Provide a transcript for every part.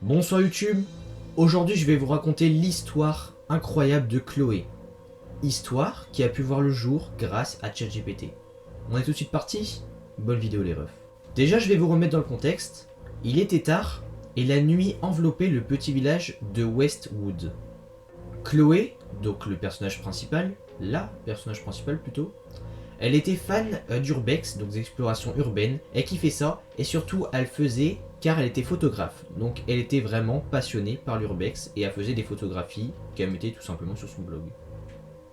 Bonsoir YouTube, aujourd'hui je vais vous raconter l'histoire incroyable de Chloé. Histoire qui a pu voir le jour grâce à ChatGPT. On est tout de suite parti. Bonne vidéo les refs. Déjà je vais vous remettre dans le contexte. Il était tard et la nuit enveloppait le petit village de Westwood. Chloé, donc le personnage principal, la personnage principale plutôt, elle était fan d'urbex, donc des explorations urbaines, elle kiffait ça, et surtout elle faisait, car elle était photographe, donc elle était vraiment passionnée par l'urbex, et elle faisait des photographies qu'elle mettait tout simplement sur son blog.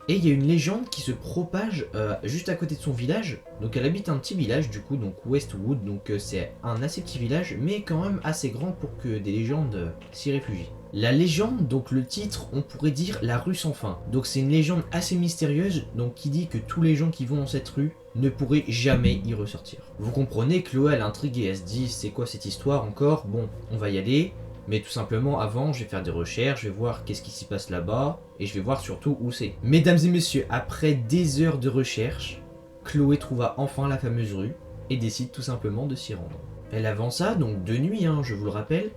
Et il y a une légende qui se propage juste à côté de son village, donc elle habite un petit village du coup, donc Westwood, donc c'est un assez petit village, mais quand même assez grand pour que des légendes s'y réfugient. La légende, donc le titre, on pourrait dire la rue sans fin. Donc c'est une légende assez mystérieuse, donc qui dit que tous les gens qui vont dans cette rue ne pourraient jamais y ressortir. Vous comprenez, Chloé elle est intriguée, elle se dit c'est quoi cette histoire encore? Bon, on va y aller, mais tout simplement avant je vais faire des recherches, je vais voir qu'est-ce qui s'y passe là-bas, et je vais voir surtout où c'est. Mesdames et messieurs, après des heures de recherche, Chloé trouva enfin la fameuse rue, et décide tout simplement de s'y rendre. Elle avança donc de nuit, je vous le rappelle.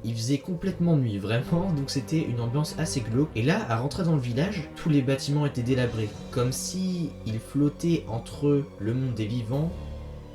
Il faisait complètement nuit, vraiment, donc c'était une ambiance assez glauque. Et là, à rentrer dans le village, tous les bâtiments étaient délabrés, comme si ils flottaient entre le monde des vivants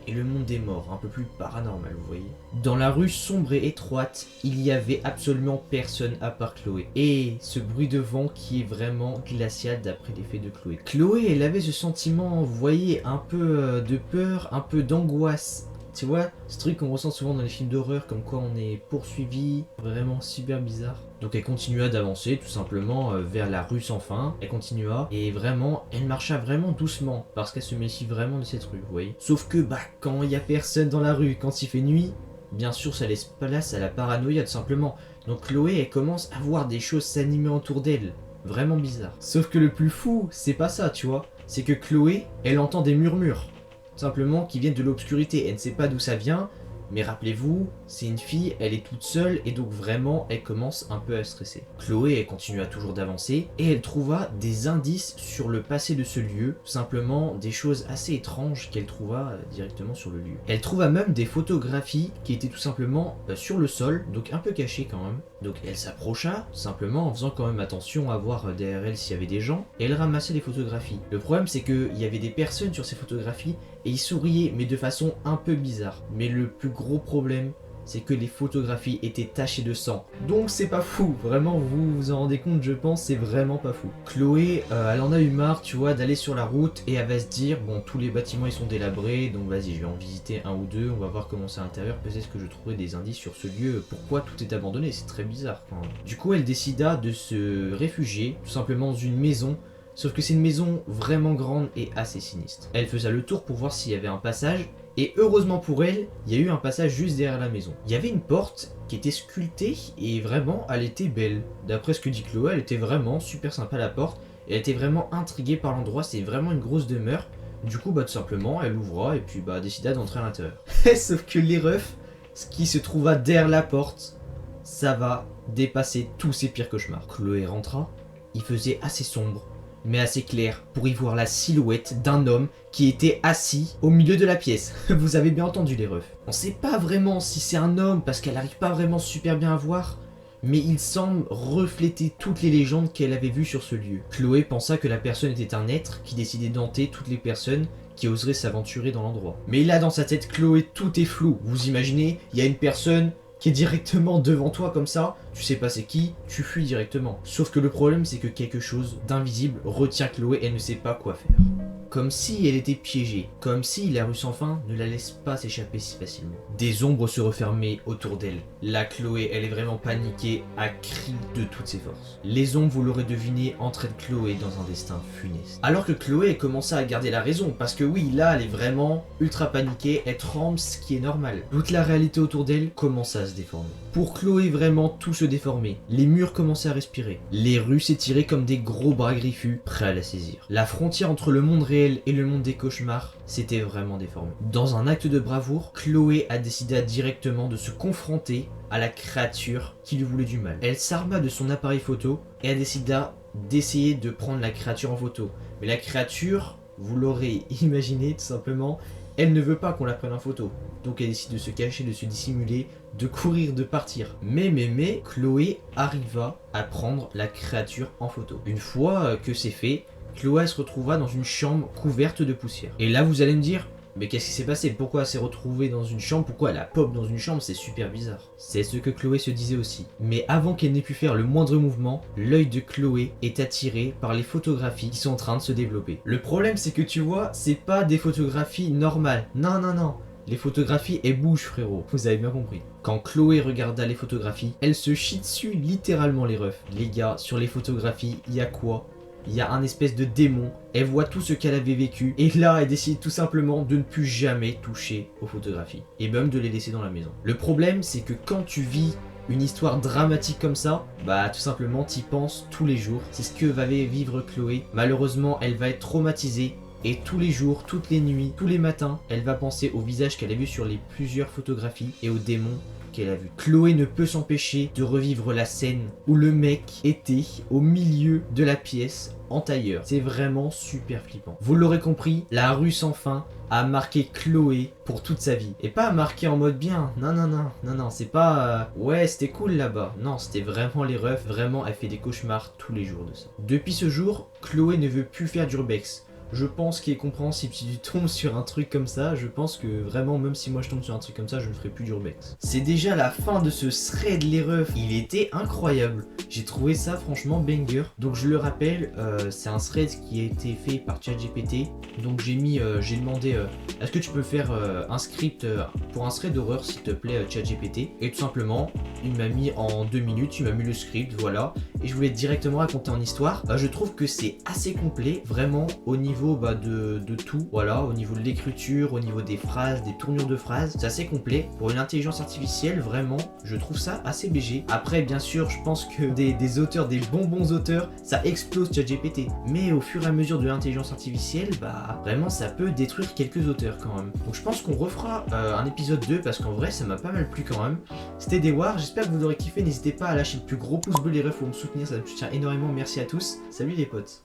et le monde des morts, un peu plus paranormal, vous voyez. Dans la rue sombre et étroite, il y avait absolument personne à part Chloé. Et ce bruit de vent qui est vraiment glacial d'après l'effet de Chloé. Chloé, elle avait ce sentiment, vous voyez, un peu de peur, un peu d'angoisse. Tu vois, ce truc qu'on ressent souvent dans les films d'horreur, comme quoi on est poursuivi, vraiment super bizarre. Donc elle continua d'avancer tout simplement vers la rue sans fin, elle continua, et vraiment, elle marcha vraiment doucement, parce qu'elle se méfie vraiment de cette rue, vous voyez. Sauf que, quand il y a personne dans la rue, quand il fait nuit, bien sûr ça laisse place à la paranoïa tout simplement. Donc Chloé, elle commence à voir des choses s'animer autour d'elle, vraiment bizarre. Sauf que le plus fou, c'est pas ça, tu vois, c'est que Chloé, elle entend des murmures. Simplement qui viennent de l'obscurité, elle ne sait pas d'où ça vient, mais rappelez-vous, c'est une fille, elle est toute seule et donc vraiment elle commence un peu à stresser. Chloé elle continua toujours d'avancer et elle trouva des indices sur le passé de ce lieu, tout simplement des choses assez étranges qu'elle trouva directement sur le lieu. Elle trouva même des photographies qui étaient tout simplement sur le sol, donc un peu cachées quand même. Donc elle s'approcha, simplement en faisant quand même attention à voir derrière elle s'il y avait des gens, et elle ramassait des photographies. Le problème c'est qu'il y avait des personnes sur ces photographies, et ils souriaient, mais de façon un peu bizarre. Mais le plus gros problème, c'est que les photographies étaient tachées de sang. Donc c'est pas fou, vraiment vous vous en rendez compte je pense, c'est vraiment pas fou. Chloé, elle en a eu marre tu vois d'aller sur la route et elle va se dire bon tous les bâtiments ils sont délabrés donc vas-y je vais en visiter un ou deux, on va voir comment c'est à l'intérieur, peut-être que je trouverai des indices sur ce lieu, pourquoi tout est abandonné, c'est très bizarre quand même. Du coup elle décida de se réfugier tout simplement dans une maison. Sauf que c'est une maison vraiment grande et assez sinistre. Elle faisait le tour pour voir s'il y avait un passage, et heureusement pour elle, il y a eu un passage juste derrière la maison. Il y avait une porte qui était sculptée, et vraiment, elle était belle. D'après ce que dit Chloé, elle était vraiment super sympa la porte, et elle était vraiment intriguée par l'endroit, c'est vraiment une grosse demeure. Du coup, tout simplement, elle ouvra, et puis décida d'entrer à l'intérieur. Sauf que les refs, ce qui se trouva derrière la porte, ça va dépasser tous ses pires cauchemars. Chloé rentra, il faisait assez sombre, mais assez clair pour y voir la silhouette d'un homme qui était assis au milieu de la pièce. Vous avez bien entendu les refs. On sait pas vraiment si c'est un homme parce qu'elle arrive pas vraiment super bien à voir, mais il semble refléter toutes les légendes qu'elle avait vues sur ce lieu. Chloé pensa que la personne était un être qui décidait d'hanter toutes les personnes qui oseraient s'aventurer dans l'endroit. Mais là dans sa tête Chloé tout est flou. Vous imaginez, il y a une personne qui est directement devant toi comme ça, tu sais pas c'est qui, tu fuis directement. Sauf que le problème c'est que quelque chose d'invisible retient Chloé et elle ne sait pas quoi faire. Comme si elle était piégée, comme si la rue sans fin ne la laisse pas s'échapper si facilement. Des ombres se refermaient autour d'elle. Là Chloé, elle est vraiment paniquée, à cri de toutes ses forces. Les ombres, vous l'aurez deviné, entraînent Chloé dans un destin funeste. Alors que Chloé commença à garder la raison, parce que oui, là elle est vraiment ultra paniquée, elle tremble, ce qui est normal. Toute la réalité autour d'elle commença à se déformer. Pour Chloé, vraiment tout se déformait. Les murs commençaient à respirer. Les rues s'étiraient comme des gros bras griffus, prêts à la saisir. La frontière entre le monde réel et le monde des cauchemars s'était vraiment déformé. Dans un acte de bravoure, Chloé a décidé directement de se confronter à la créature qui lui voulait du mal. Elle s'arma de son appareil photo et a décidé d'essayer de prendre la créature en photo. Mais la créature, vous l'aurez imaginé tout simplement, Elle ne veut pas qu'on la prenne en photo. Donc elle décide de se cacher, de se dissimuler, de courir, de partir. Mais, Chloé arriva à prendre la créature en photo. Une fois que c'est fait, Chloé se retrouva dans une chambre couverte de poussière. Et là vous allez me dire, mais qu'est-ce qui s'est passé? Pourquoi elle s'est retrouvée dans une chambre? Pourquoi elle a pop dans une chambre? C'est super bizarre. C'est ce que Chloé se disait aussi. Mais avant qu'elle n'ait pu faire le moindre mouvement, l'œil de Chloé est attiré par les photographies qui sont en train de se développer. Le problème c'est que tu vois, c'est pas des photographies normales. Non. Les photographies, elles bougent frérot. Vous avez bien compris. Quand Chloé regarda les photographies, elle se chie dessus littéralement les refs. Les gars, sur les photographies, il y a quoi? Il y a un espèce de démon, elle voit tout ce qu'elle avait vécu, et là elle décide tout simplement de ne plus jamais toucher aux photographies, et même de les laisser dans la maison. Le problème c'est que quand tu vis une histoire dramatique comme ça, bah tout simplement t'y penses tous les jours. C'est ce que va vivre Chloé. Malheureusement elle va être traumatisée, et tous les jours, toutes les nuits, tous les matins, elle va penser au visage qu'elle a vu sur les plusieurs photographies, et au démon qu'elle a vu. Chloé ne peut s'empêcher de revivre la scène où le mec était au milieu de la pièce en tailleur. C'est vraiment super flippant. Vous l'aurez compris, la rue sans fin a marqué Chloé pour toute sa vie. Et pas marqué en mode bien. Non, c'est pas ouais c'était cool là-bas. Non, c'était vraiment les refs. Vraiment, elle fait des cauchemars tous les jours de ça. Depuis ce jour, Chloé ne veut plus faire d'urbex. Je pense qu'il est compréhensible si tu tombes sur un truc comme ça. Je pense que vraiment, même si moi je tombe sur un truc comme ça, je ne ferai plus d'urbex. C'est déjà la fin de ce thread les refs. Il était incroyable. J'ai trouvé ça franchement banger. Donc je le rappelle, c'est un thread qui a été fait par ChatGPT. Donc j'ai demandé, est-ce que tu peux faire un script pour un thread d'horreur s'il te plaît ChatGPT. Et tout simplement, il m'a mis en 2 minutes, il m'a mis le script, voilà. Et je voulais directement raconter en histoire. Je trouve que c'est assez complet, vraiment au niveau de tout, voilà, au niveau de l'écriture, au niveau des phrases, des tournures de phrases, c'est assez complet. Pour une intelligence artificielle, vraiment, je trouve ça assez léger. Après, bien sûr, je pense que des auteurs, des bons auteurs, ça explose ChatGPT. Mais au fur et à mesure de l'intelligence artificielle, bah, vraiment, ça peut détruire quelques auteurs quand même. Donc je pense qu'on refera un épisode 2 parce qu'en vrai, ça m'a pas mal plu quand même. C'était Dewar, j'espère que vous aurez kiffé. N'hésitez pas à lâcher le plus gros pouce bleu les refs pour me soutenir, ça me soutient énormément. Merci à tous. Salut les potes.